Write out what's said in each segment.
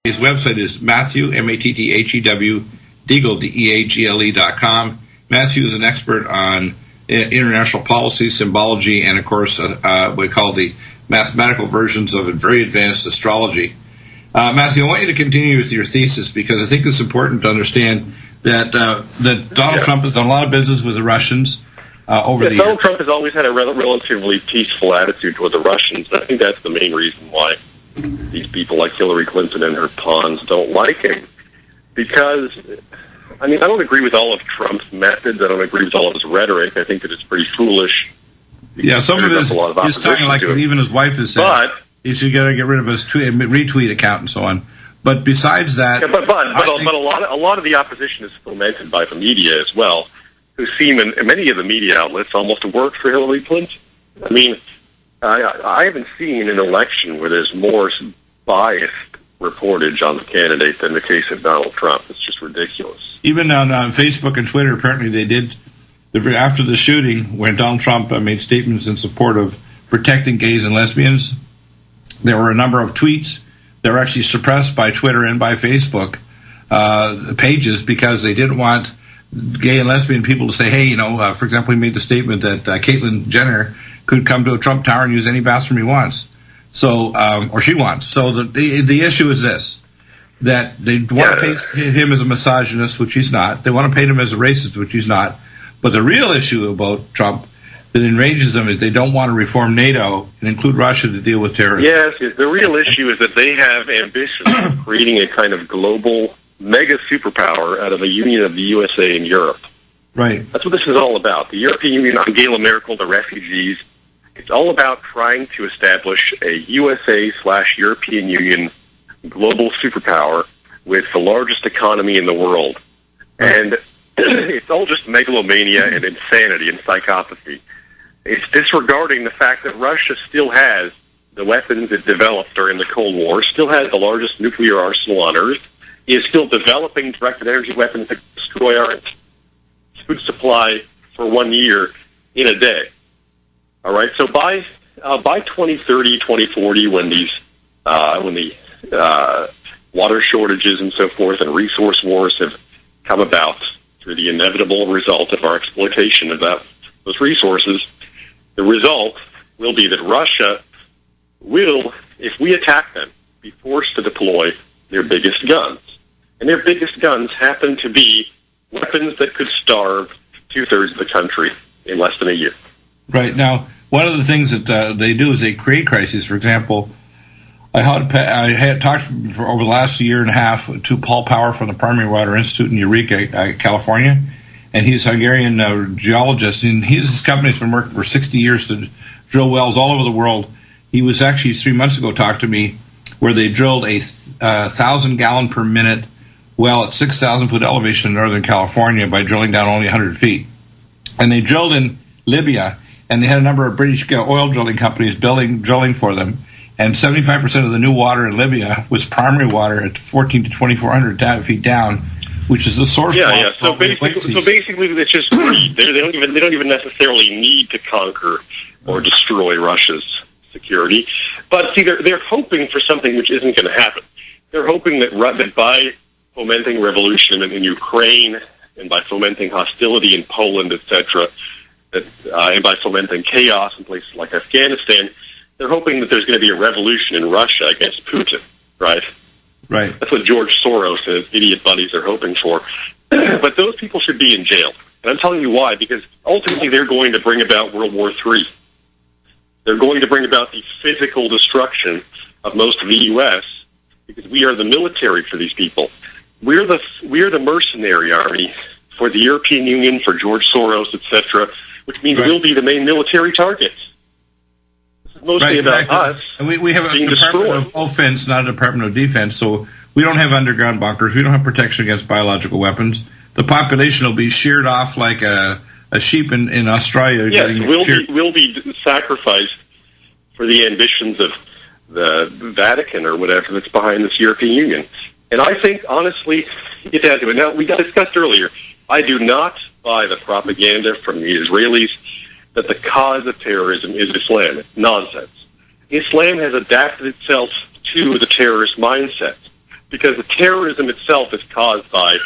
His website is Matthew, M-A-T-T-H-E-W, Deagle, D-E-A-G-L-E.com. Matthew is an expert on international policy, symbology, and, of course, what we call the mathematical versions of very advanced astrology. Matthew, I want you to continue with your thesis because I think it's important to understand that Donald Trump has done a lot of business with the Russians over the years. Donald Trump has always had a relatively peaceful attitude toward the Russians. I think that's the main reason why these people like Hillary Clinton and her pawns don't like him. Because, I mean, I don't agree with all of Trump's methods. I don't agree with all of his rhetoric. I think that it's pretty foolish. Yeah, some of his, he's talking like even his wife has said. But he should get rid of his retweet account and so on. But besides that, but a lot of the opposition is fomented by the media as well, who seem in many of the media outlets almost to work for Hillary Clinton. I mean, I haven't seen an election where there's more biased reportage on the candidate than the case of Donald Trump. It's just ridiculous. Even on Facebook and Twitter, apparently they did after the shooting when Donald Trump made statements in support of protecting gays and lesbians. There were a number of tweets that were actually suppressed by Twitter and by Facebook pages because they didn't want gay and lesbian people to say, hey, for example, he made the statement that Caitlyn Jenner could come to a Trump Tower and use any bathroom he wants. So, or she wants. So the issue is this, that they want to paint him as a misogynist, which he's not. They want to paint him as a racist, which he's not. But the real issue about Trump that enrages them is they don't want to reform NATO and include Russia to deal with terrorism. Yes, the real issue is that they have ambitions of creating a kind of global mega superpower out of a union of the USA and Europe. Right. That's what this is all about. The European Union, Angela Merkel, the refugees. It's all about trying to establish a USA/European Union global superpower with the largest economy in the world. And it's all just megalomania and insanity and psychopathy. It's disregarding the fact that Russia still has the weapons it developed during the Cold War, still has the largest nuclear arsenal on Earth, is still developing directed energy weapons that destroy our food supply for 1 year in a day. All right, so by 2030, 2040, when the water shortages and so forth and resource wars have come about through the inevitable result of our exploitation of those resources, the result will be that Russia will, if we attack them, be forced to deploy their biggest guns. And their biggest guns happen to be weapons that could starve 2/3 of the country in less than a year. Right. Now, one of the things that they do is they create crises. For example, I had talked for over the last year and a half to Paul Power from the Primary Water Institute in Eureka, California, and he's a Hungarian geologist, and his company's been working for 60 years to drill wells all over the world. He was actually 3 months ago talked to me where they drilled a 1,000-gallon per minute well at 6,000 foot elevation in Northern California by drilling down only 100 feet. And they drilled in Libya, and they had a number of British oil drilling companies drilling for them. And 75% of the new water in Libya was primary water at 14 to 2,400 feet down, which is the source. Yeah. So basically, it's just greed. They don't even necessarily need to conquer or destroy Russia's security. But see, they're hoping for something which isn't going to happen. They're hoping that by fomenting revolution in Ukraine and by fomenting hostility in Poland, etc., and by fomenting chaos in places like Afghanistan, they're hoping that there's going to be a revolution in Russia against Putin, right? Right. That's what George Soros and his idiot buddies are hoping for. But those people should be in jail. And I'm telling you why, because ultimately they're going to bring about World War III. They're going to bring about the physical destruction of most of the U.S. because we are the military for these people. We're the mercenary army for the European Union, for George Soros, etc., which means we'll be the main military targets. This is mostly about us. And we have a Department destroyed. of Offense, not a Department of Defense, so we don't have underground bunkers. We don't have protection against biological weapons. The population will be sheared off like a sheep in Australia. Yes, we'll be sacrificed for the ambitions of the Vatican or whatever that's behind this European Union. And I think, honestly, you get down to it. Now, we discussed earlier, I do not buy the propaganda from the Israelis that the cause of terrorism is Islam. It's nonsense. Islam has adapted itself to the terrorist mindset. because the terrorism itself is caused by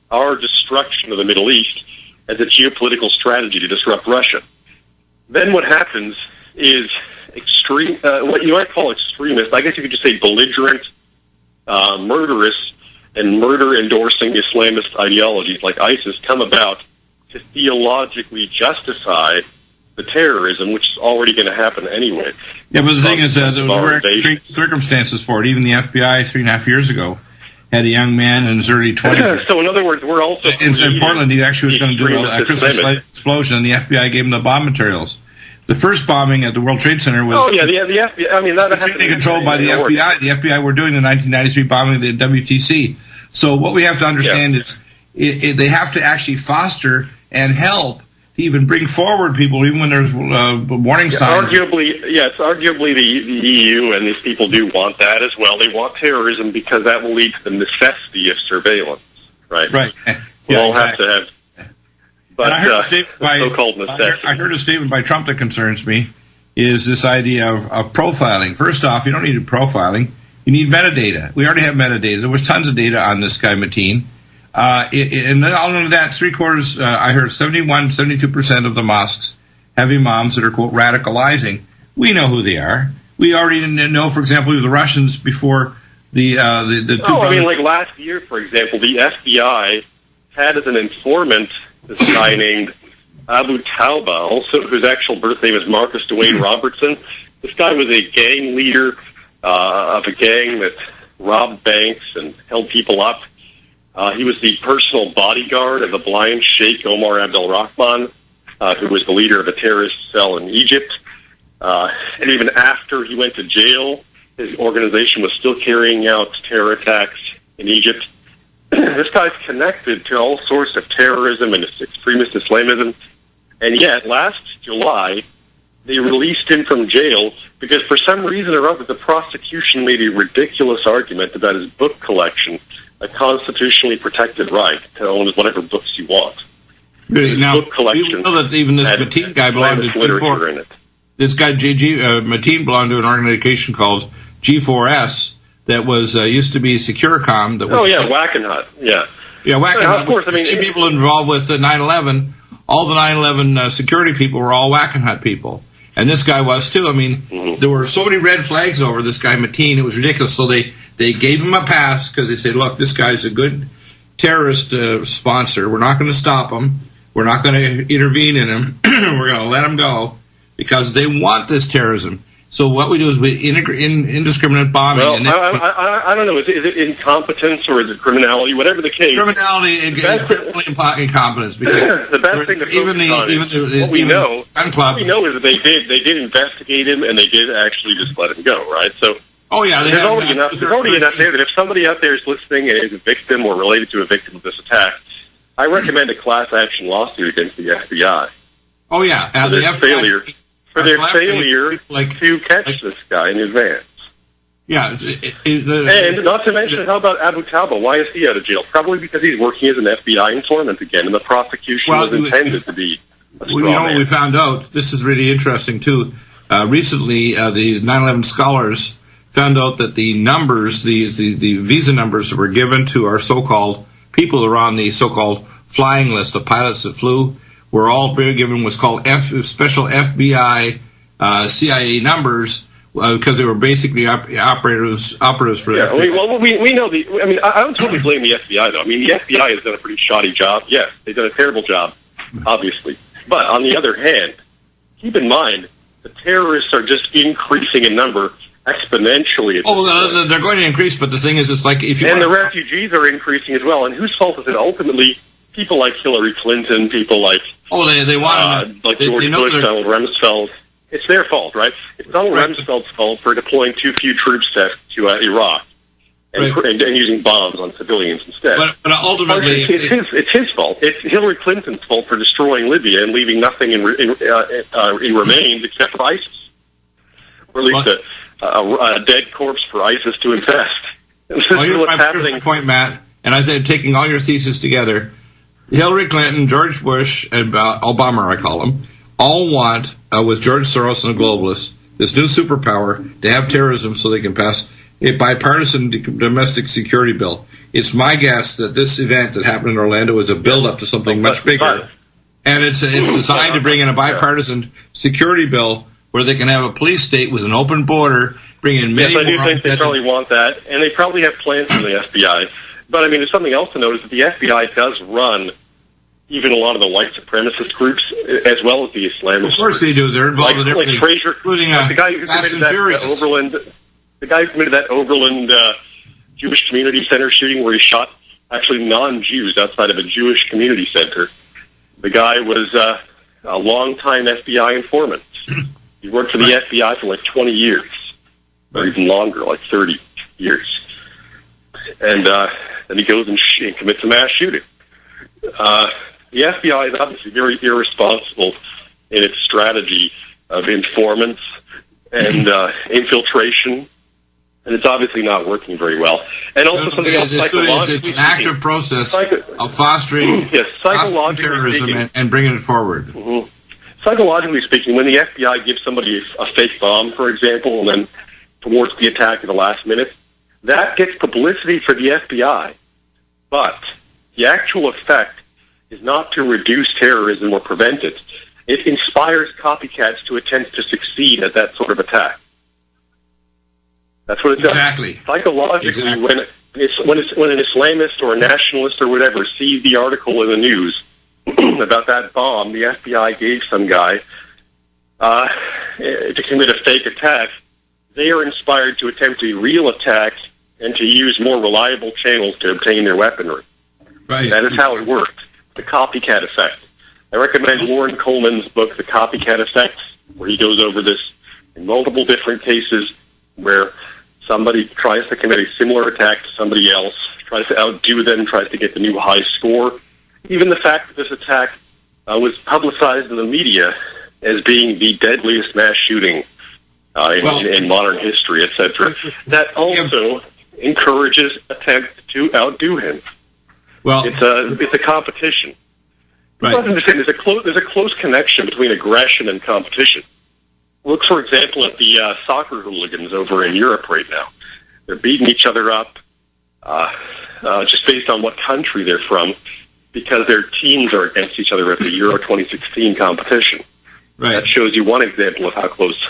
our destruction of the Middle East as a geopolitical strategy to disrupt Russia. Then what happens is what you might call extremist, I guess you could just say belligerent, murderous, and murder-endorsing Islamist ideologies like ISIS come about to theologically justify the terrorism, which is already going to happen anyway. Yeah, but the thing is, there were extreme circumstances for it. Even the FBI 3.5 years ago had a young man in his early 20s. So in other words, we're also in Portland, he actually was going to do a Christmas light explosion, and the FBI gave him the bomb materials. The first bombing at the World Trade Center was the FBI. I mean, that happened controlled by the FBI. The FBI were doing the 1993 bombing of the WTC. So what we have to understand is they have to actually foster and help to even bring forward people, even when there's warning signs. Arguably the EU and these people do want that as well. They want terrorism because that will lead to the necessity of surveillance, right? Right. We'll all have to have. But I heard, so-called necessity. I heard a statement by Trump that concerns me, is this idea of profiling. First off, you don't need profiling. You need metadata. We already have metadata. There was tons of data on this guy, Mateen. And not only that, I heard 72% of the mosques have imams that are, quote, radicalizing. We know who they are. We already know, for example, the Russians before the two brothers. Like last year, for example, the FBI had as an informant this guy named Abu Tauba, also whose actual birth name is Marcus Dwayne Robertson. This guy was a gang leader of a gang that robbed banks and held people up. He was the personal bodyguard of the blind Sheikh Omar Abdel Rahman, who was the leader of a terrorist cell in Egypt. And even after he went to jail, his organization was still carrying out terror attacks in Egypt. This guy's connected to all sorts of terrorism and extremist Islamism. And yet, last July, they released him from jail because for some reason or other, the prosecution made a ridiculous argument about his book collection, a constitutionally protected right to own whatever books you want. Now, book collection, we know that even this Mateen guy belonged to G4. This guy, Mateen, belonged to an organization called G4S that was used to be Securicom. Wackenhut. Yeah, Wackenhut. Of course, I mean, people involved with 9/11. All the 9/11 security people were all Wackenhut people. And this guy was too. I mean, there were so many red flags over this guy, Mateen. It was ridiculous. So they gave him a pass because they said, look, this guy's a good terrorist sponsor. We're not going to stop him. We're not going to intervene in him. We're going to let him go because they want this terrorism. So what we do is we indiscriminate bombing. Well, I don't know. Is it incompetence or is it criminality? Whatever the case. Criminality and incompetence. Because the best thing to focus on is what we know. What we know is that they did investigate him and they did actually just let him go. Right. So. Oh yeah. There's already enough there that if somebody out there is listening and is a victim or related to a victim of this attack, I recommend a class action lawsuit against the FBI. Oh yeah. For their failure to catch this guy in advance. Yeah. And not to mention, how about Abu Tauba? Why is he out of jail? Probably because he's working as an FBI informant again, and the prosecution was intended to be a straw man. What we found out, this is really interesting too, recently the 9/11 scholars found out that the numbers, the visa numbers that were given to our so-called people who are on the so-called flying list of pilots that flew, were all given what's called special FBI, CIA numbers because they were basically operatives for the FBI. We know I don't totally blame the FBI, though. I mean, the FBI has done a pretty shoddy job. Yes, they've done a terrible job, obviously. But on the other hand, keep in mind, the terrorists are just increasing in number exponentially. They're going to increase, but the thing is, it's like if you the refugees are increasing as well. And whose fault is it ultimately? People like Hillary Clinton, people like they want like George Bush, Donald Rumsfeld. It's their fault, right? It's Donald Rumsfeld's fault for deploying too few troops to Iraq and using bombs on civilians instead. But ultimately, it's his fault. It's Hillary Clinton's fault for destroying Libya and leaving nothing in remains except for ISIS, or at least a dead corpse for ISIS to infest. Here's my point, Matt. And I said, taking all your theses together, Hillary Clinton, George Bush, and Obama, I call them, all want, with George Soros and the globalists, this new superpower to have terrorism so they can pass a bipartisan domestic security bill. It's my guess that this event that happened in Orlando is a build-up to something much bigger. And it's designed to bring in a bipartisan security bill where they can have a police state with an open border, bring in many more. Yes, I do think they probably want that, and they probably have plans for the FBI. But, I mean, there's something else to note is that the FBI does run even a lot of the white supremacist groups, as well as the Islamist. Of course they do. They're involved in everything, Fraser, including the guy who Fast and committed Furious. the guy who committed that Oberlin Jewish Community Center shooting where he shot actually non-Jews outside of a Jewish community center. The guy was a long-time FBI informant. He worked for the FBI for like 20 years, or even longer, like 30 years. And then he goes and commits a mass shooting. The FBI is obviously very irresponsible in its strategy of informants and infiltration, and it's obviously not working very well. And also something else, psychologically it's an active process of fostering terrorism and bringing it forward. Mm-hmm. Psychologically speaking, when the FBI gives somebody a fake bomb, for example, and then thwarts the attack at the last minute, that gets publicity for the FBI. But the actual effect is not to reduce terrorism or prevent it. It inspires copycats to attempt to succeed at that sort of attack. That's what it does. Exactly. Psychologically, when an Islamist or a nationalist or whatever sees the article in the news about that bomb the FBI gave some guy to commit a fake attack, they are inspired to attempt a real attack and to use more reliable channels to obtain their weaponry. Right. That is how it works. The copycat effect. I recommend Warren Coleman's book, The Copycat Effect, where he goes over this in multiple different cases where somebody tries to commit a similar attack to somebody else, tries to outdo them, tries to get the new high score. Even the fact that this attack was publicized in the media as being the deadliest mass shooting in modern history, etc. That also encourages attempts to outdo him. Well, it's a competition. Right. There's a close connection between aggression and competition. Look, for example, at the soccer hooligans over in Europe right now. They're beating each other up just based on what country they're from, because their teams are against each other at the Euro 2016 competition. Right. That shows you one example of how close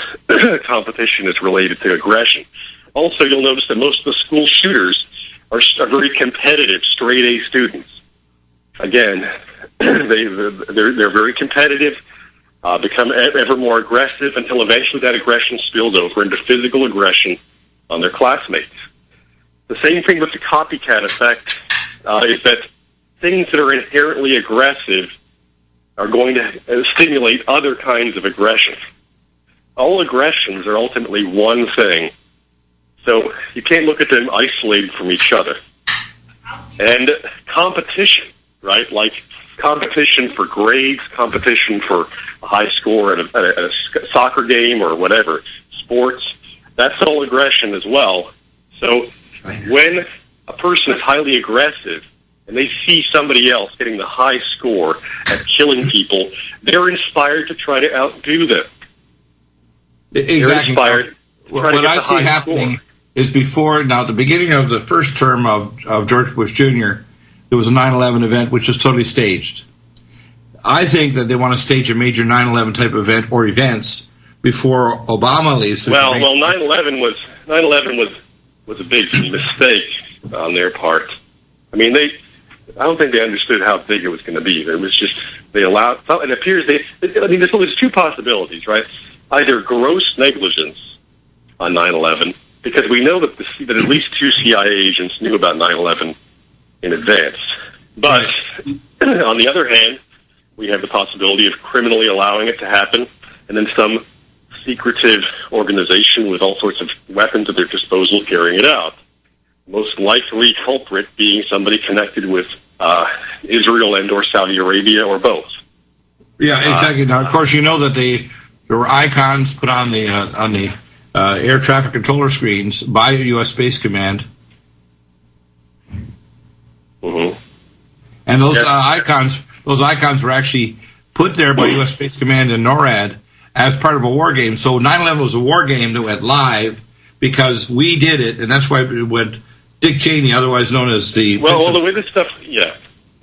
competition is related to aggression. Also, you'll notice that most of the school shooters are very competitive, straight-A students. Again, they're very competitive, become ever more aggressive until eventually that aggression spills over into physical aggression on their classmates. The same thing with the copycat effect is that things that are inherently aggressive are going to stimulate other kinds of aggression. All aggressions are ultimately one thing, so you can't look at them isolated from each other. And competition, right? Like competition for grades, competition for a high score at a soccer game or whatever, sports, that's all aggression as well. So when a person is highly aggressive and they see somebody else getting the high score at killing people, they're inspired to try to outdo them. Exactly. They're inspired what I see happening is before, now at the beginning of the first term of George Bush Jr., there was a 9/11 event which was totally staged. I think that they want to stage a major 9/11 type event or events before Obama leaves. Well, 9/11 was a big mistake on their part. I mean, I don't think they understood how big it was going to be. It was just, they allowed, it appears there's two possibilities, right? Either gross negligence on 9/11, because we know that at least 2 CIA agents knew about 9/11 in advance. But on the other hand, we have the possibility of criminally allowing it to happen, and then some secretive organization with all sorts of weapons at their disposal carrying it out. Most likely culprit being somebody connected with Israel and or Saudi Arabia or both. Yeah, exactly. Now, of course, you know that there were icons put on the air traffic controller screens by U.S. Space Command. Mm-hmm. And those icons were actually put there by U.S. Space Command and NORAD as part of a war game. So 9/11 was a war game that went live, because we did it, and that's why when Dick Cheney, otherwise known as the the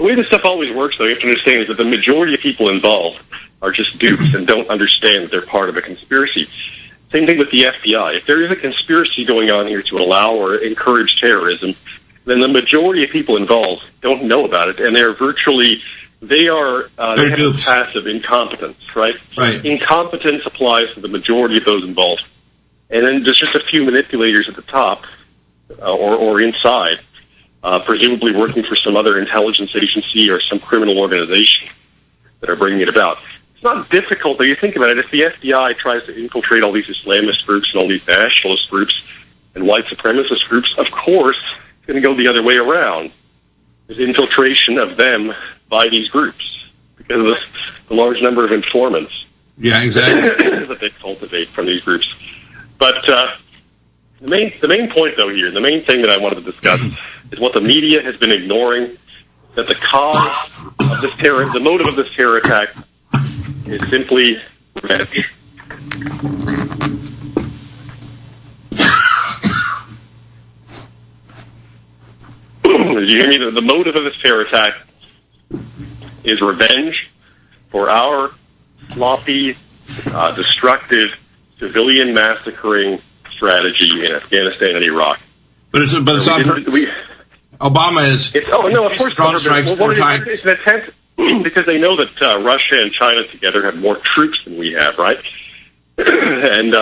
way this stuff always works, though, you have to understand is that the majority of people involved are just dupes and don't understand that they're part of a conspiracy. Same thing with the FBI. If there is a conspiracy going on here to allow or encourage terrorism, then the majority of people involved don't know about it, and they have passive incompetence, right? Right. Incompetence applies to the majority of those involved. And then there's just a few manipulators at the top or inside, presumably working for some other intelligence agency or some criminal organization that are bringing it about. It's not difficult, though. You think about it. If the FBI tries to infiltrate all these Islamist groups and all these nationalist groups and white supremacist groups, of course, it's going to go the other way around. There's infiltration of them by these groups because of the large number of informants that they cultivate from these groups. But the main point, though, here, the main thing that I wanted to discuss is what the media has been ignoring, that the cause of this terror, the motive of this terror attack is simply revenge. Did you hear me? The motive of this terror attack is revenge for our sloppy, destructive, civilian massacring strategy in Afghanistan and Iraq. But it's on purpose. Obama is. Of course, drone strikes 4 times. It's an attempt because they know that Russia and China together have more troops than we have, right? And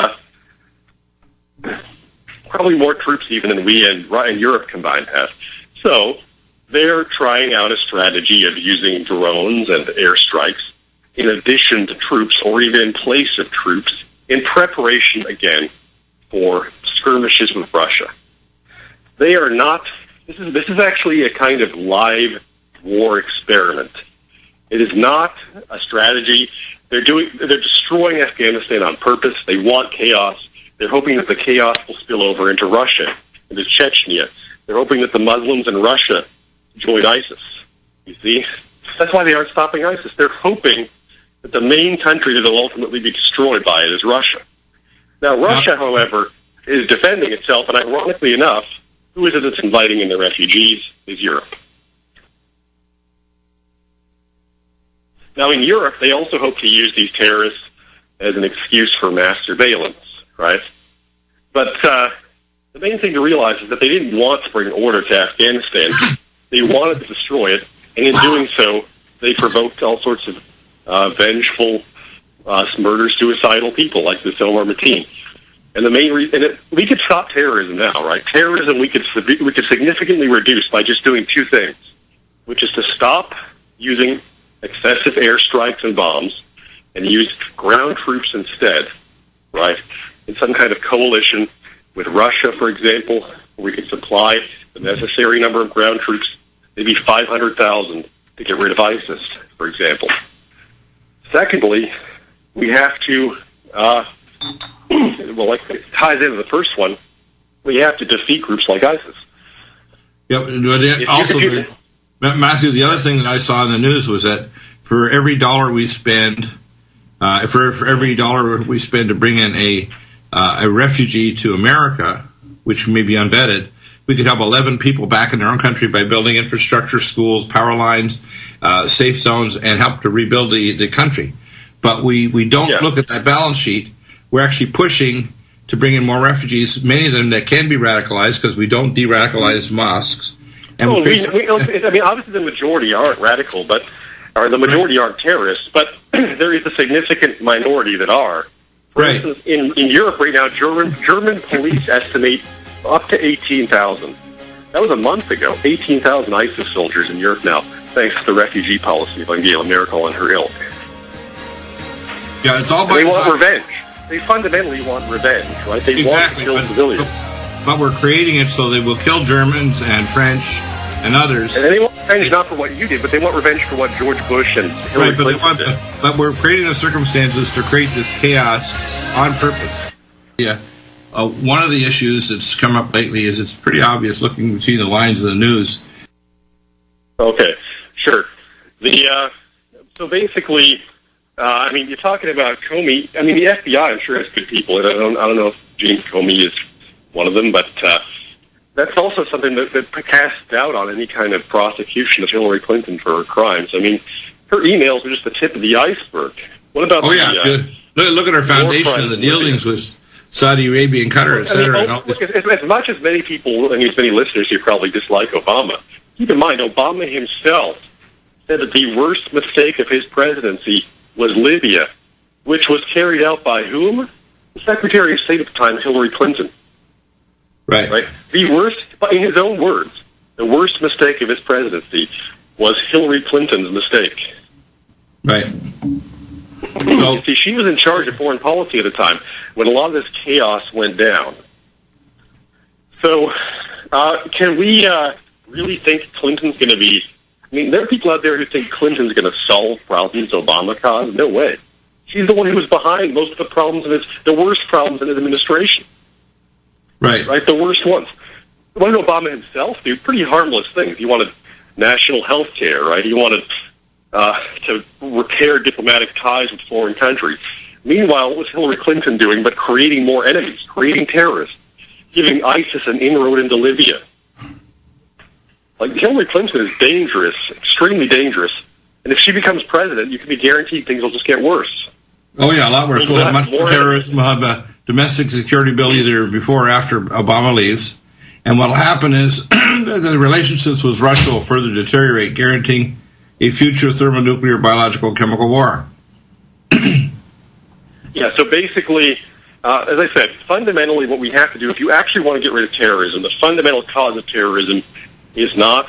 probably more troops even than we and Europe combined have. So they're trying out a strategy of using drones and airstrikes in addition to troops or even in place of troops in preparation, again, for skirmishes with Russia. They are not. This is actually a kind of live war experiment. It is not a strategy. They're destroying Afghanistan on purpose. They want chaos. They're hoping that the chaos will spill over into Russia, into Chechnya. They're hoping that the Muslims in Russia join ISIS. You see? That's why they aren't stopping ISIS. They're hoping that the main country that will ultimately be destroyed by it is Russia. Now, Russia, however, is defending itself, and ironically enough, who is it that's inviting in the refugees is Europe. Now, in Europe, they also hope to use these terrorists as an excuse for mass surveillance, right? But the main thing to realize is that they didn't want to bring order to Afghanistan. They wanted to destroy it, and in doing so, they provoked all sorts of vengeful, murder-suicidal people like this Omar Mateen. And the main reason, we could stop terrorism now, right? Terrorism we could significantly reduce by just doing 2 things, which is to stop using excessive airstrikes and bombs and use ground troops instead, right? In some kind of coalition with Russia, for example, where we could supply the necessary number of ground troops, maybe 500,000 to get rid of ISIS, for example. Secondly, we have to, it ties into the first one, we have to defeat groups like ISIS. Yep. Also, Matthew, the other thing that I saw in the news was that for every dollar we spend, for every dollar we spend to bring in a refugee to America, which may be unvetted, we could help 11 people back in their own country by building infrastructure, schools, power lines, safe zones, and help to rebuild the country. But we don't look at that balance sheet. We're actually pushing to bring in more refugees, many of them that can be radicalized because we don't de-radicalize mosques. And obviously the majority aren't radical, or the majority aren't terrorists, but there is a significant minority that are. For instance, in Europe right now, German police estimate up to 18,000. That was a month ago. 18,000 ISIS soldiers in Europe now, thanks to the refugee policy of Angela Merkel and her ilk. Yeah, it's all by They want revenge. They fundamentally want revenge, right? They want to kill civilians. But we're creating it so they will kill Germans and French and others. And they want revenge not for what you did, but they want revenge for what George Bush and Hillary Clinton did. But we're creating the circumstances to create this chaos on purpose. Yeah. One of the issues that's come up lately is it's pretty obvious looking between the lines of the news. Okay, sure. So basically, you're talking about Comey. I mean, the FBI, I'm sure, has good people. And I don't know if James Comey is one of them, but that's also something that casts doubt on any kind of prosecution of Hillary Clinton for her crimes. I mean, her emails are just the tip of the iceberg. What about look at her foundation of the dealings with Saudi Arabia and Qatar, et cetera. As much as many people and as many listeners here probably dislike Obama, keep in mind, Obama himself said that the worst mistake of his presidency was Libya, which was carried out by whom? The Secretary of State at the time, Hillary Clinton. Right. The worst, in his own words, the worst mistake of his presidency was Hillary Clinton's mistake. Right. So, see, she was in charge of foreign policy at the time when a lot of this chaos went down. So, can we really think Clinton's going to be... I mean, there are people out there who think Clinton's going to solve problems Obama caused. No way. She's the one who was behind most of the problems the worst problems in his administration. Right, the worst ones. What did Obama himself do? Pretty harmless things. He wanted national health care, right? He wanted to repair diplomatic ties with foreign countries. Meanwhile, what was Hillary Clinton doing but creating more enemies, creating terrorists, giving ISIS an inroad into Libya? Like, Hillary Clinton is dangerous, extremely dangerous. And if she becomes president, you can be guaranteed things will just get worse. Oh, yeah, a lot worse. We'll have much more terrorism. We'll have a domestic security bill either before or after Obama leaves. And what will happen is the relationships with Russia will further deteriorate, guaranteeing a future thermonuclear, biological, chemical war. Yeah, so basically, as I said, fundamentally what we have to do, if you actually want to get rid of terrorism, the fundamental cause of terrorism is not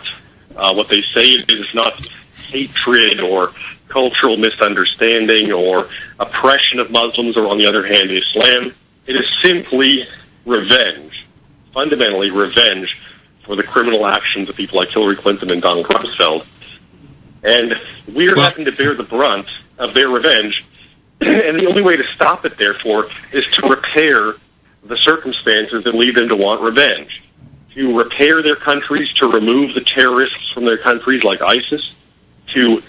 what they say it is. It's not hatred or cultural misunderstanding or oppression of Muslims or, on the other hand, Islam. It is simply revenge, fundamentally revenge for the criminal actions of people like Hillary Clinton and Donald Rumsfeld. And we're having to bear the brunt of their revenge. And the only way to stop it, therefore, is to repair the circumstances that lead them to want revenge. To repair their countries, to remove the terrorists from their countries like ISIS, to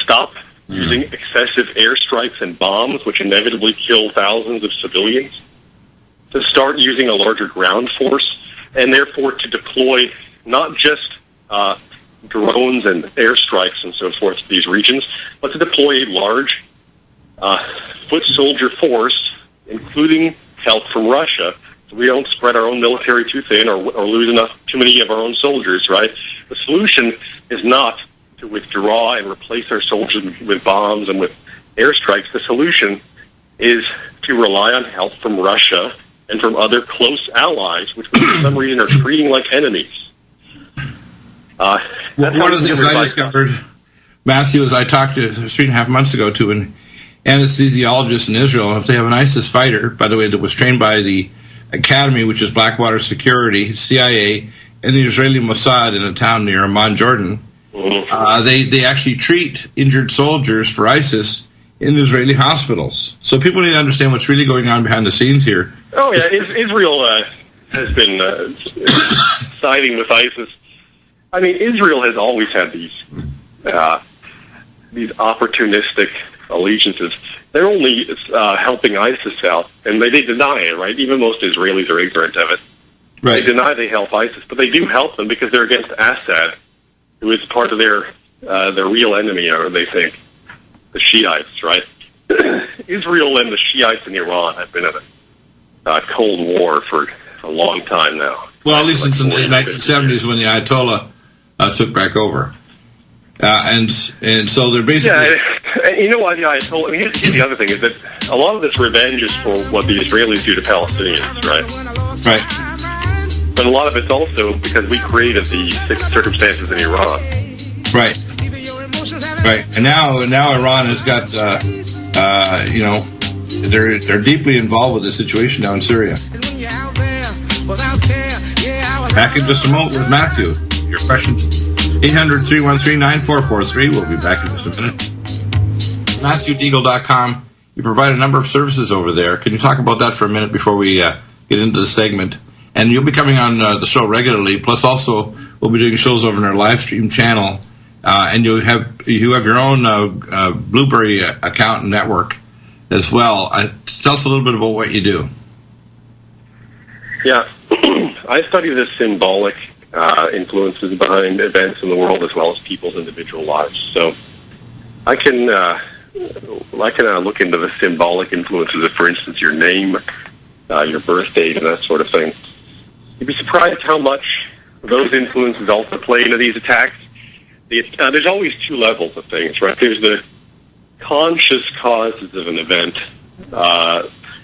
stop using excessive airstrikes and bombs, which inevitably kill thousands of civilians, to start using a larger ground force, and therefore to deploy not just drones and airstrikes and so forth to these regions, but to deploy a large foot soldier force, including help from Russia, so we don't spread our own military too thin or lose too many of our own soldiers, right? The solution is not to withdraw and replace our soldiers with bombs and with airstrikes. The solution is to rely on help from Russia and from other close allies, which we, for some reason, are treating like enemies. One of the things I discovered, Matthew, is I talked to 3.5 months ago to an anesthesiologist in Israel. If they have an ISIS fighter, by the way, that was trained by the Academy, which is Blackwater Security, CIA, and the Israeli Mossad in a town near Amman, Jordan, they actually treat injured soldiers for ISIS in Israeli hospitals. So people need to understand what's really going on behind the scenes here. Oh, yeah, Israel has been siding with ISIS. I mean, Israel has always had these opportunistic allegiances. They're only helping ISIS out, and they deny it, right? Even most Israelis are ignorant of it. Right. They deny they help ISIS, but they do help them because they're against Assad, who is part of their real enemy, or they think, the Shiites, right? Israel and the Shiites in Iran have been in a Cold War for a long time now. Well, at least since the 1970s when the Ayatollah took back over. And so they're basically... Yeah, you know why the Ayatollah... I mean, here's the other thing, is that a lot of this revenge is for what the Israelis do to Palestinians, right? Right. But a lot of it's also because we created the circumstances in Iran. Right. Right. And now Iran has got, they're deeply involved with the situation down in Syria. Back in just a moment with Matthew. Your questions, 800-313-9443. We'll be back in just a minute. MatthewDeagle.com. You provide a number of services over there. Can you talk about that for a minute before we get into the segment? And you'll be coming on the show regularly. Plus, also, we'll be doing shows over in our live stream channel. And you have your own Blueberry account and network as well. Tell us a little bit about what you do. Yeah. I study the symbolic influences behind events in the world as well as people's individual lives. So I can look into the symbolic influences of, for instance, your name, your birth date, and that sort of thing. You'd be surprised how much those influences also play into these attacks. There's always two levels of things, right? There's the conscious causes of an event.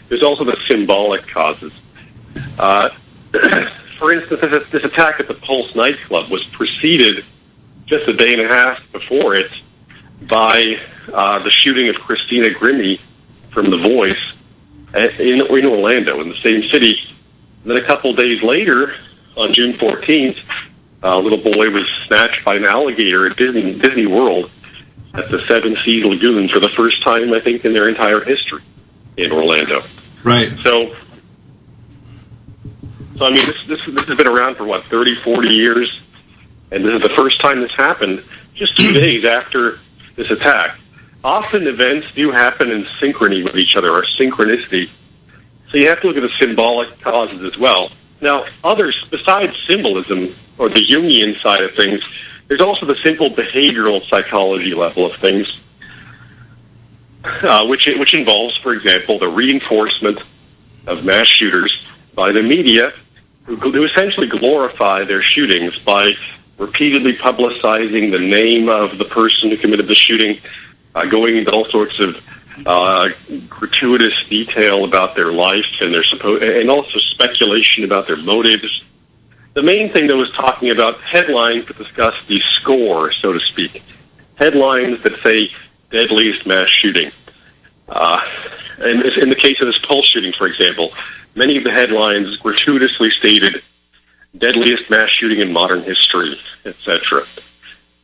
There's also the symbolic causes. For instance, this attack at the Pulse nightclub was preceded just a day and a half before it by the shooting of Christina Grimmie from The Voice in Orlando, in the same city. And then a couple of days later, on June 14th, a little boy was snatched by an alligator at Disney World at the Seven Seas Lagoon for the first time, I think, in their entire history in Orlando. Right. So I mean, this has been around for, 30, 40 years, and this is the first time this happened just 2 days after this attack. Often events do happen in synchrony with each other, or synchronicity, so you have to look at the symbolic causes as well. Now, others, besides symbolism, or the Jungian side of things, there's also the simple behavioral psychology level of things, which involves, for example, the reinforcement of mass shooters by the media, who essentially glorify their shootings by repeatedly publicizing the name of the person who committed the shooting, going into all sorts of gratuitous detail about their life and also speculation about their motives. The main thing, though, is talking about headlines that discuss the score, so to speak. Headlines that say deadliest mass shooting. And in the case of this Pulse shooting, for example, many of the headlines gratuitously stated deadliest mass shooting in modern history, etc.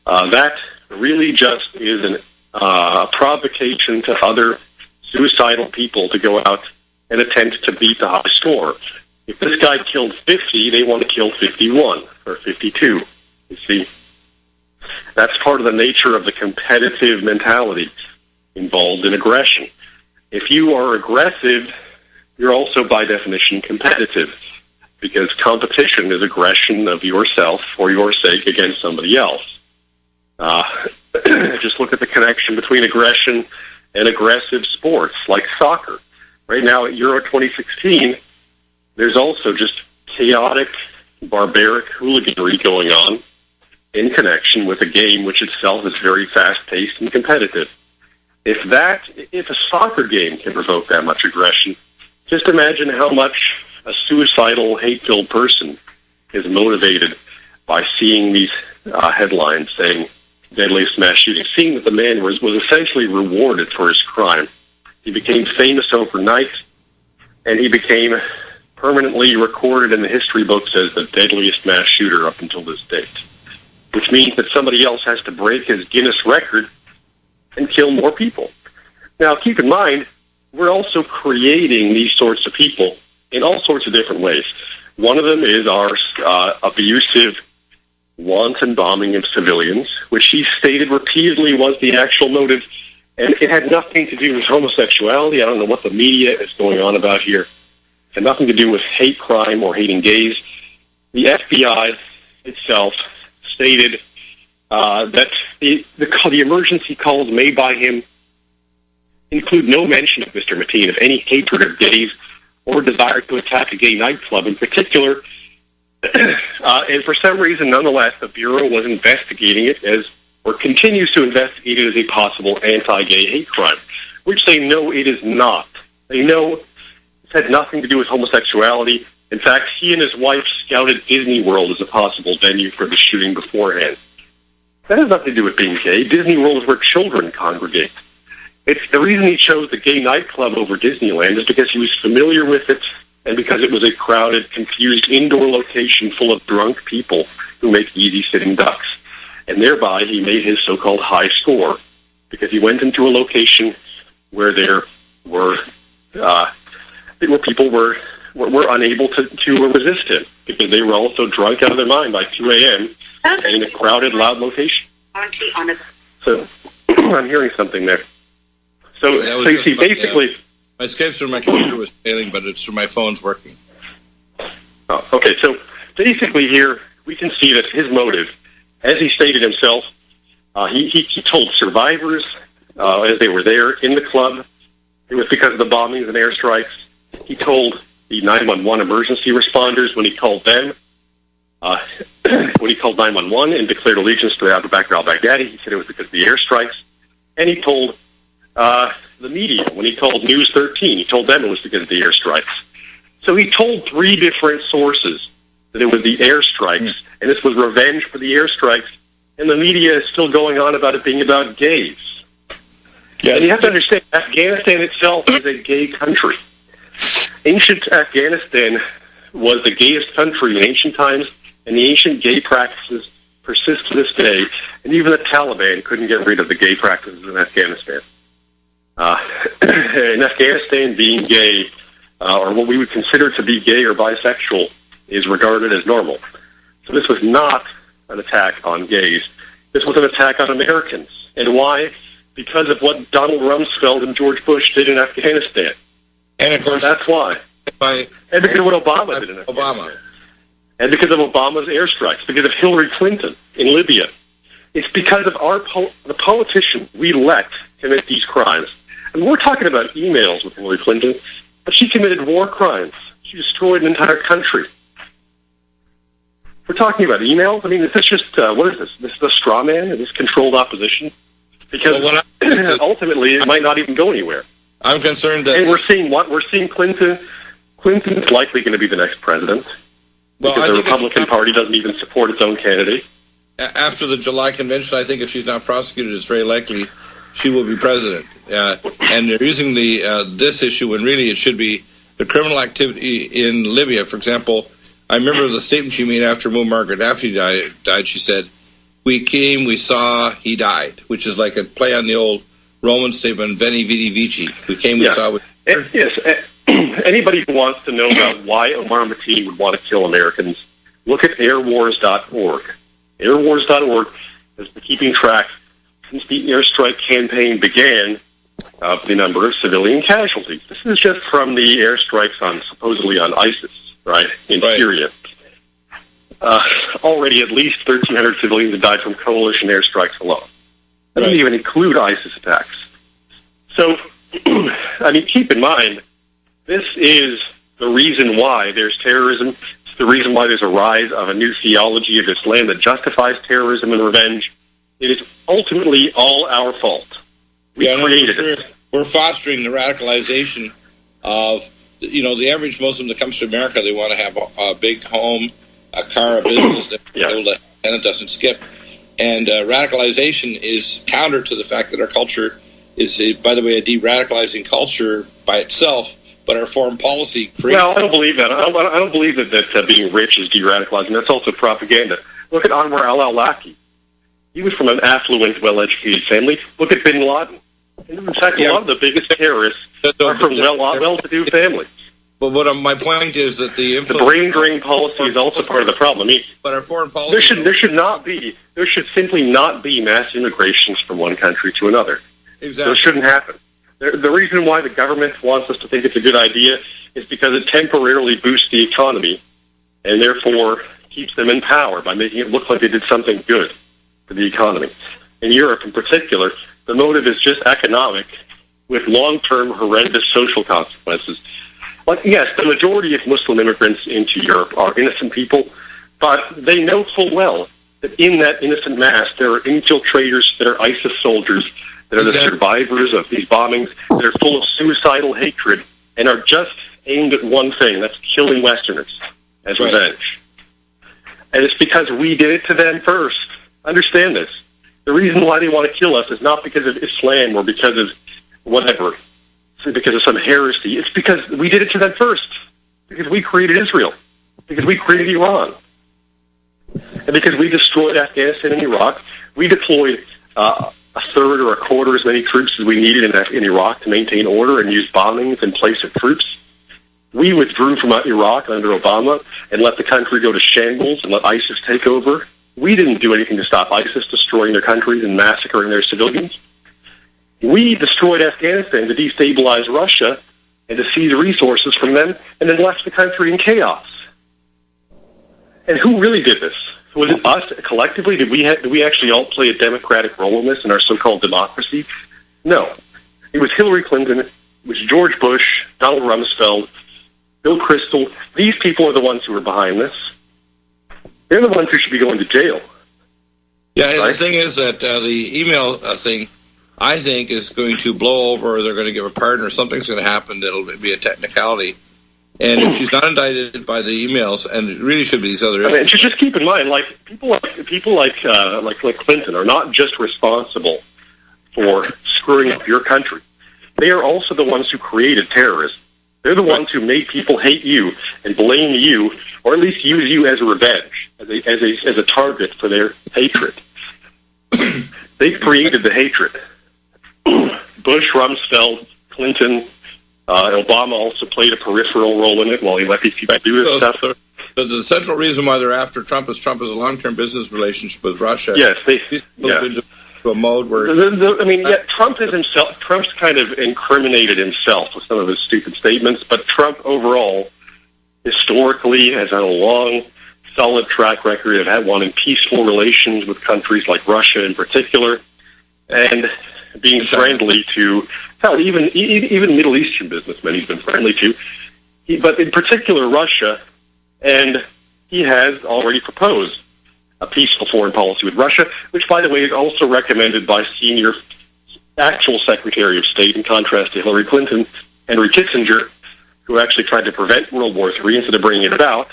That really just is a provocation to other suicidal people to go out and attempt to beat the high score. If this guy killed 50, they want to kill 51 or 52. You see, that's part of the nature of the competitive mentality involved in aggression. If you are aggressive, you're also by definition competitive, because competition is aggression of yourself for your sake against somebody else. Just look at the connection between aggression and aggressive sports like soccer. Right now at Euro 2016, there's also just chaotic, barbaric hooliganry going on in connection with a game which itself is very fast-paced and competitive. If a soccer game can provoke that much aggression, just imagine how much a suicidal, hate-filled person is motivated by seeing these headlines saying deadliest mass shooting, seeing that the man was essentially rewarded for his crime. He became famous overnight, and he became permanently recorded in the history books as the deadliest mass shooter up until this date, which means that somebody else has to break his Guinness record and kill more people. Now, keep in mind, we're also creating these sorts of people in all sorts of different ways. One of them is our abusive, wanton bombing of civilians, which he stated repeatedly was the actual motive, and it had nothing to do with homosexuality. I don't know what the media is going on about here. It had nothing to do with hate crime or hating gays. The FBI itself stated that the emergency calls made by him include no mention of Mr. Mateen of any hatred of gays or desire to attack a gay nightclub in particular. And for some reason, nonetheless, the Bureau was investigating it or continues to investigate it as a possible anti-gay hate crime, which they know it is not. They know it's had nothing to do with homosexuality. In fact, he and his wife scouted Disney World as a possible venue for the shooting beforehand. That has nothing to do with being gay. Disney World is where children congregate. It's the reason he chose the gay nightclub over Disneyland is because he was familiar with it and because it was a crowded, confused indoor location full of drunk people who make easy sitting ducks. And thereby he made his so-called high score because he went into a location where there were people were unable to resist him because they were also drunk out of their mind by 2 a.m. and in a crowded, loud location. So I'm hearing something there. So you see, basically... my Skype's from my computer was failing, but it's from my phone's working. Okay, so basically here we can see that his motive, as he stated himself, he told survivors as they were there in the club, it was because of the bombings and airstrikes. He told the 911 emergency responders when he called them, when he called 911 and declared allegiance to Abu Bakr al-Baghdadi, he said it was because of the airstrikes. And he told the media, when he called News 13, he told them it was because of the airstrikes. So he told three different sources that it was the airstrikes, and this was revenge for the airstrikes, and the media is still going on about it being about gays. Yes. And you have to understand, Afghanistan itself is a gay country. Ancient Afghanistan was the gayest country in ancient times, and the ancient gay practices persist to this day, and even the Taliban couldn't get rid of the gay practices in Afghanistan. In Afghanistan, being gay, or what we would consider to be gay or bisexual, is regarded as normal. So this was not an attack on gays. This was an attack on Americans. And why? Because of what Donald Rumsfeld and George Bush did in Afghanistan. And of course, that's why. And because of what Obama did in Afghanistan. And because of Obama's airstrikes, because of Hillary Clinton in Libya. It's because of the politicians we elect commit these crimes. And we're talking about emails with Hillary Clinton, but she committed war crimes. She destroyed an entire country. We're talking about emails? I mean, is this just, what is this? This is a straw man? Is this controlled opposition? Because ultimately it might not even go anywhere. I'm concerned that... And we're seeing what? We're seeing Clinton. Clinton's likely going to be the next president. Because the Republican Party doesn't even support its own candidate. After the July convention, I think if she's not prosecuted, it's very likely she will be president. And they're using this issue when really it should be the criminal activity in Libya. For example, I remember the statement she made after Muammar Gaddafi died. She said, "We came, we saw, he died," which is like a play on the old Roman statement, "Veni, vidi, vici." We came, we saw. Yes. Anybody who wants to know about why Omar Mateen would want to kill Americans, look at airwars.org. Airwars.org has been keeping track since the airstrike campaign began of the number of civilian casualties. This is just from the airstrikes supposedly on ISIS, right, in Syria. Already at least 1,300 civilians have died from coalition airstrikes alone. That doesn't even include ISIS attacks. So, I mean, keep in mind, this is the reason why there's terrorism. It's the reason why there's a rise of a new theology of Islam that justifies terrorism and revenge. It is ultimately all our fault. We created it. We're fostering the radicalization of, the average Muslim that comes to America. They want to have a big home, a car, a business, and it doesn't skip. And radicalization is counter to the fact that our culture is, by the way, a de-radicalizing culture by itself. But our foreign policy creates... Well, I don't believe that. I don't believe that being rich is de-radicalizing. That's also propaganda. Look at Anwar al-Awlaki. He was from an affluent, well-educated family. Look at bin Laden. And in fact, a lot of the biggest terrorists are from well-to-do families. But my point is that the brain drain policy is also part of the problem. I mean, but our foreign policy... There should simply not be mass immigrations from one country to another. Exactly. That shouldn't happen. The reason why the government wants us to think it's a good idea is because it temporarily boosts the economy and therefore keeps them in power by making it look like they did something good for the economy. In Europe in particular, the motive is just economic with long-term horrendous social consequences. Like, yes, the majority of Muslim immigrants into Europe are innocent people, but they know full well that in that innocent mass there are infiltrators that are ISIS soldiers that are the survivors of these bombings, that are full of suicidal hatred, and are just aimed at one thing, that's killing Westerners as revenge. And it's because we did it to them first. Understand this. The reason why they want to kill us is not because of Islam or because of whatever, because of some heresy. It's because we did it to them first, because we created Israel, because we created Iran, and because we destroyed Afghanistan and Iraq. We deployed a third or a quarter as many troops as we needed in Iraq to maintain order and use bombings in place of troops. We withdrew from Iraq under Obama and let the country go to shambles and let ISIS take over. We didn't do anything to stop ISIS destroying their countries and massacring their civilians. We destroyed Afghanistan to destabilize Russia and to seize resources from them and then left the country in chaos. And who really did this? Was it us collectively? Did we actually all play a democratic role in this in our so-called democracy? No. It was Hillary Clinton, it was George Bush, Donald Rumsfeld, Bill Kristol. These people are the ones who are behind this. They're the ones who should be going to jail. Yeah, and the thing is that the email thing, I think, is going to blow over, or they're going to give a pardon, or something's going to happen that'll be a technicality. And if she's not indicted by the emails, and it really should be these other issues. I mean, just keep in mind, like people like Clinton are not just responsible for screwing up your country. They are also the ones who created terrorism. They're the ones who made people hate you and blame you, or at least use you as a revenge, as a target for their hatred. They created the hatred. Bush, Rumsfeld, Clinton, Obama also played a peripheral role in it while he let these people do this stuff. The central reason why they're after Trump is a long-term business relationship with Russia. Yes, into a mode where Trump's kind of incriminated himself with some of his stupid statements, but Trump overall, historically, has had a long, solid track record of wanting peaceful relations with countries like Russia in particular, and being friendly to even Middle Eastern businessmen he's been friendly to, but in particular Russia, and he has already proposed a peaceful foreign policy with Russia, which, by the way, is also recommended by senior actual Secretary of State, in contrast to Hillary Clinton, Henry Kissinger, who actually tried to prevent World War III instead of bringing it about.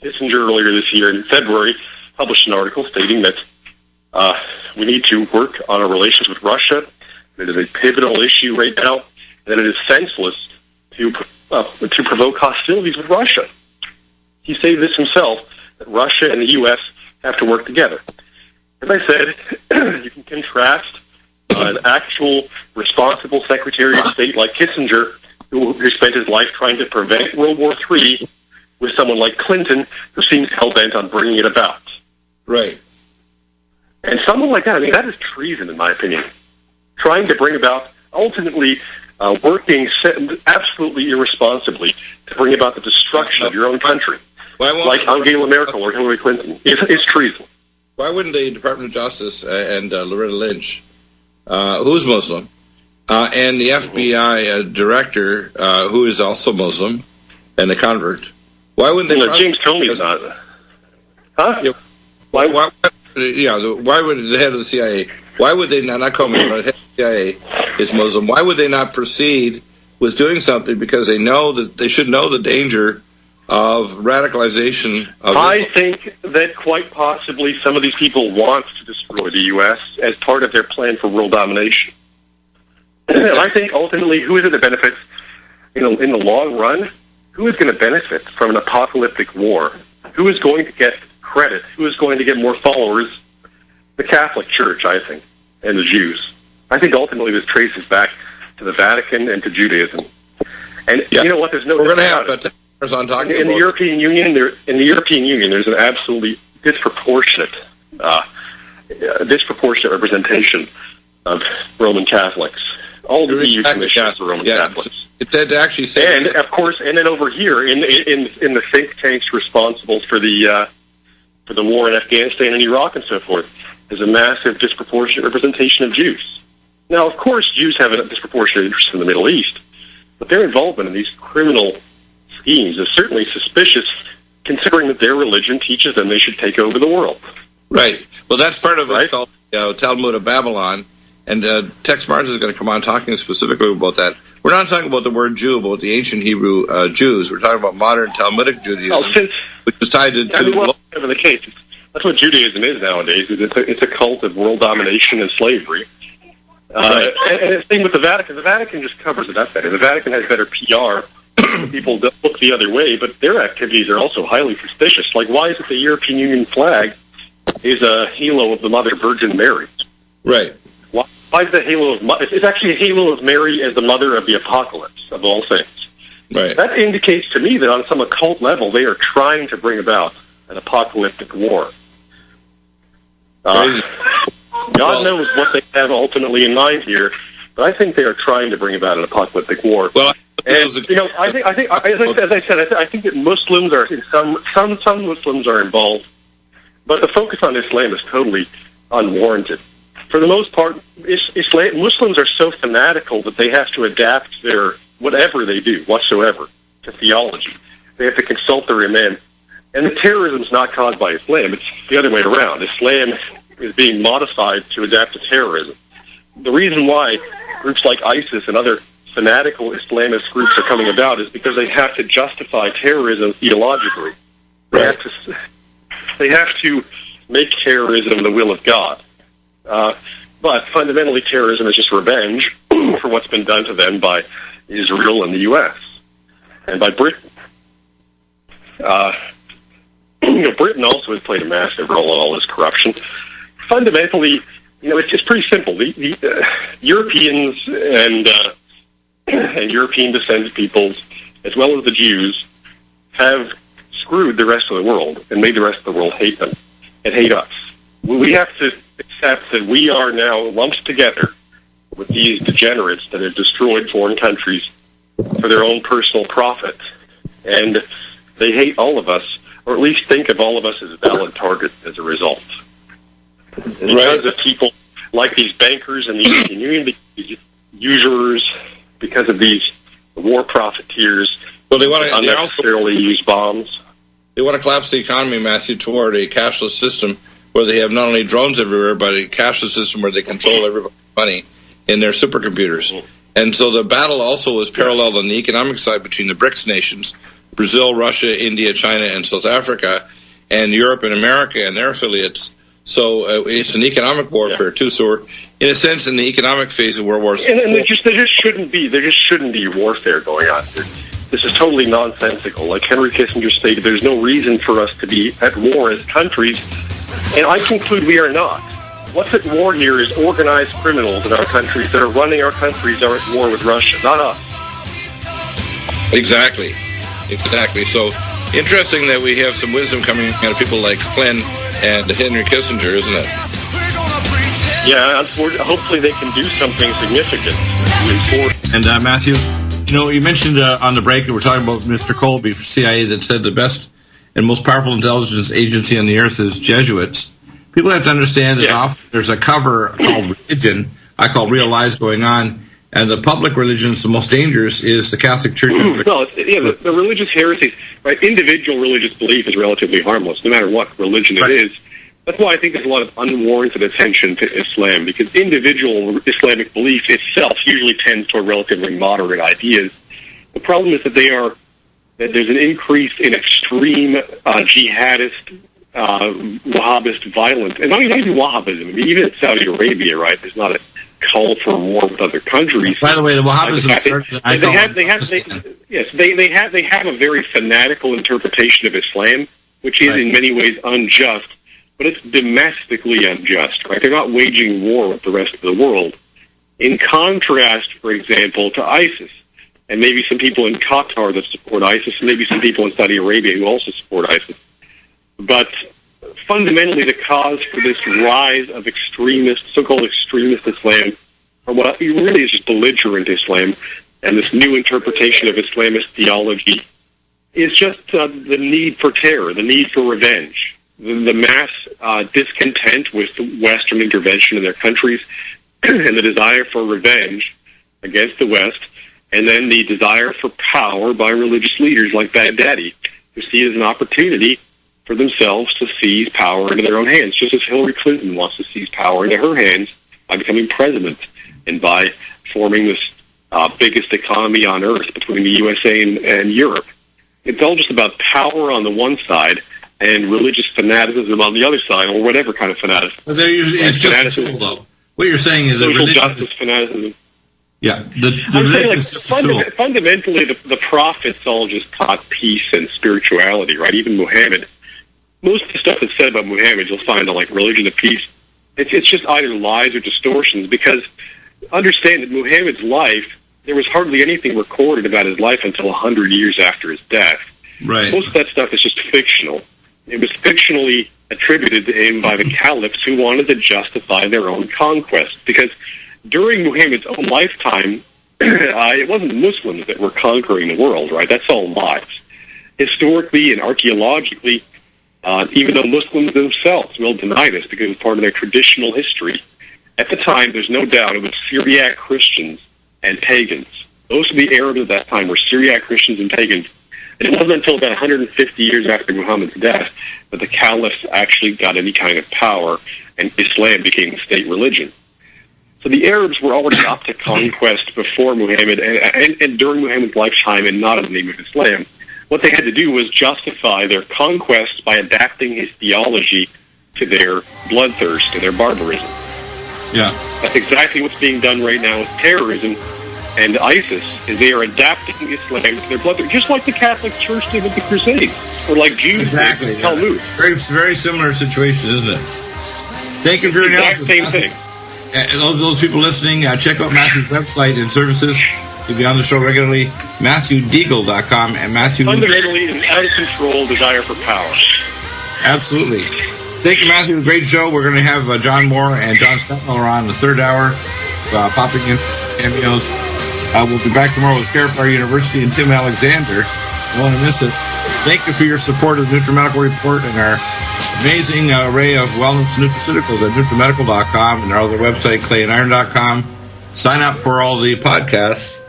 Kissinger, earlier this year in February, published an article stating that we need to work on our relations with Russia. It is a pivotal issue right now, and that it is senseless to provoke hostilities with Russia. He stated this himself, that Russia and the U.S. have to work together. As I said, you can contrast an actual responsible Secretary of State like Kissinger, who spent his life trying to prevent World War III, with someone like Clinton, who seems hell-bent on bringing it about. Right. And someone like that, I mean, that is treason, in my opinion. Trying to bring about, ultimately, working absolutely irresponsibly to bring about the destruction of your own country, like Angela Merkel or Hillary Clinton. It's treason. Why wouldn't the Department of Justice and Loretta Lynch, who's Muslim, and the FBI director, who is also Muslim and a convert, why wouldn't they? James Comey's not. Huh? Yeah, why would the head of the CIA? Why would they not Comey, but the head of the CIA is Muslim? Why would they not proceed with doing something? Because they know that they should know the danger of radicalization of I think that quite possibly some of these people want to destroy the U.S. as part of their plan for world domination. And I think ultimately, who is it that benefits? In the long run, who is going to benefit from an apocalyptic war? Who is going to get credit? Who is going to get more followers? The Catholic Church, I think, and the Jews. I think ultimately this traces back to the Vatican and to Judaism. And you know what? There's no. We're going to have on talking in the European Union. There's an absolutely disproportionate representation of Roman Catholics. All the EU commissions are Roman Catholics. It actually says, and of course, and then over here in the think tanks responsible for the war in Afghanistan and Iraq and so forth, there's a massive disproportionate representation of Jews. Now, of course, Jews have a disproportionate interest in the Middle East, but their involvement in these criminal schemes is certainly suspicious, considering that their religion teaches them they should take over the world. Right. Well, that's part of what's called Talmud of Babylon, and Tex Martin is going to come on talking specifically about that. We're not talking about the word Jew, about the ancient Hebrew Jews. We're talking about modern Talmudic Judaism, which is tied to... whatever the case, that's what Judaism is nowadays. It's a cult of world domination and slavery. And the thing with the Vatican just covers it up better. The Vatican has better PR. People don't look the other way, but their activities are also highly suspicious. Like, why is it the European Union flag is a halo of the Mother Virgin Mary? Right. Why is the halo of... It's actually a halo of Mary as the mother of the apocalypse, of all things. Right. That indicates to me that on some occult level, they are trying to bring about an apocalyptic war. God knows what they have ultimately in mind here, but I think they are trying to bring about an apocalyptic war. Well, And, you know, I think, as I said, I think that Muslims are, some Muslims are involved, but the focus on Islam is totally unwarranted. For the most part, Muslims are so fanatical that they have to adapt their, whatever they do, whatsoever, to theology. They have to consult their imam. And the terrorism is not caused by Islam. It's the other way around. Islam is being modified to adapt to terrorism. The reason why groups like ISIS and other fanatical Islamist groups are coming about is because they have to justify terrorism theologically. Right. They have to make terrorism the will of God. But fundamentally, terrorism is just revenge for what's been done to them by Israel and the U.S. and by Britain. Britain also has played a massive role in all this corruption. Fundamentally, it's pretty simple. The Europeans and European descended peoples, as well as the Jews, have screwed the rest of the world and made the rest of the world hate them and hate us. We have to accept that we are now lumped together with these degenerates that have destroyed foreign countries for their own personal profit. And they hate all of us, or at least think of all of us as a valid target as a result. Because of people like these bankers and the European Union, these usurers, because of these war profiteers, well, they want to unnecessarily use bombs. They want to collapse the economy, Matthew, toward a cashless system where they have not only drones everywhere, but a cashless system where they control everybody's money in their supercomputers. Mm-hmm. And so the battle also is parallel on the economic side between the BRICS nations, Brazil, Russia, India, China, and South Africa, and Europe and America and their affiliates. So it's an economic warfare, too. So we're, in a sense, in the economic phase of World War IV. And there just shouldn't be warfare going on. This is totally nonsensical. Like Henry Kissinger stated, there's no reason for us to be at war as countries, and I conclude we are not. What's at war here is organized criminals in our countries that are running our countries are at war with Russia, not us. Exactly. So interesting that we have some wisdom coming out of people like Flynn and Henry Kissinger, isn't it? Yeah, hopefully they can do something significant. And Matthew, you mentioned on the break that we're talking about Mr. Colby from CIA that said the best and most powerful intelligence agency on the earth is Jesuits. People have to understand that often there's a cover called religion, I call real lies going on, and the public religion is the most dangerous is the Catholic Church. The religious heresies, right? Individual religious belief is relatively harmless, no matter what religion it is. That's why I think there's a lot of unwarranted attention to Islam, because individual Islamic belief itself usually tends toward relatively moderate ideas. The problem is that there's an increase in extreme jihadist, Wahhabist violence, and not even Wahhabism. I mean, even in Saudi Arabia, right? There's not a call for war with other countries. By the way, the Wahhabism started. They have a very fanatical interpretation of Islam, which is in many ways unjust, but it's domestically unjust. Right? They're not waging war with the rest of the world. In contrast, for example, to ISIS, and maybe some people in Qatar that support ISIS, and maybe some people in Saudi Arabia who also support ISIS. But fundamentally, the cause for this rise of so-called extremist Islam, or what really is just belligerent Islam, and this new interpretation of Islamist theology, is just the need for terror, the need for revenge, the mass discontent with the Western intervention in their countries, and the desire for revenge against the West, and then the desire for power by religious leaders like Baghdadi, who see it as an opportunity for themselves to seize power into their own hands, just as Hillary Clinton wants to seize power into her hands by becoming president and by forming this biggest economy on earth between the USA and Europe. It's all just about power on the one side and religious fanaticism on the other side, or whatever kind of fanaticism. It's just a tool, though. What you're saying is social justice fanaticism. Yeah, the religion is just a tool. Fundamentally, the prophets all just taught peace and spirituality, right? Even Muhammad. Most of the stuff that's said about Muhammad, you'll find on like religion of peace, it's just either lies or distortions, because understand that Muhammad's life, there was hardly anything recorded about his life until 100 years after his death. Right. Most of that stuff is just fictional. It was fictionally attributed to him by the caliphs who wanted to justify their own conquest, because during Muhammad's own lifetime, it wasn't the Muslims that were conquering the world, right? That's all lies. Historically and archaeologically, even though Muslims themselves will deny this because it's part of their traditional history, at the time, there's no doubt it was Syriac Christians and pagans. Most of the Arabs at that time were Syriac Christians and pagans. And it wasn't until about 150 years after Muhammad's death that the caliphs actually got any kind of power and Islam became the state religion. So the Arabs were already up to conquest before Muhammad and during Muhammad's lifetime, and not in the name of Islam. What they had to do was justify their conquest by adapting his theology to their bloodthirst and their barbarism. Yeah. That's exactly what's being done right now with terrorism and ISIS, is they are adapting Islam to their bloodthirst, just like the Catholic Church did with the Crusades, or like Jews did with the Talmud. Very, very similar situation, isn't it? Thank you for your analysis. Same thing. And those people listening, check out Matthew's website and services. He'll be on the show regularly. MatthewDeagle.com and Matthew. Fundamentally, an out of control desire for power. Absolutely. Thank you, Matthew. Great show. We're going to have John Moore and John Stepmiller on the third hour, popping in for some cameos. We'll be back tomorrow with Carrick University and Tim Alexander. You don't want to miss it. Thank you for your support of the NutriMedical Report and our amazing array of wellness nutraceuticals at NutriMedical.com and our other website, ClayandIron.com. Sign up for all the podcasts.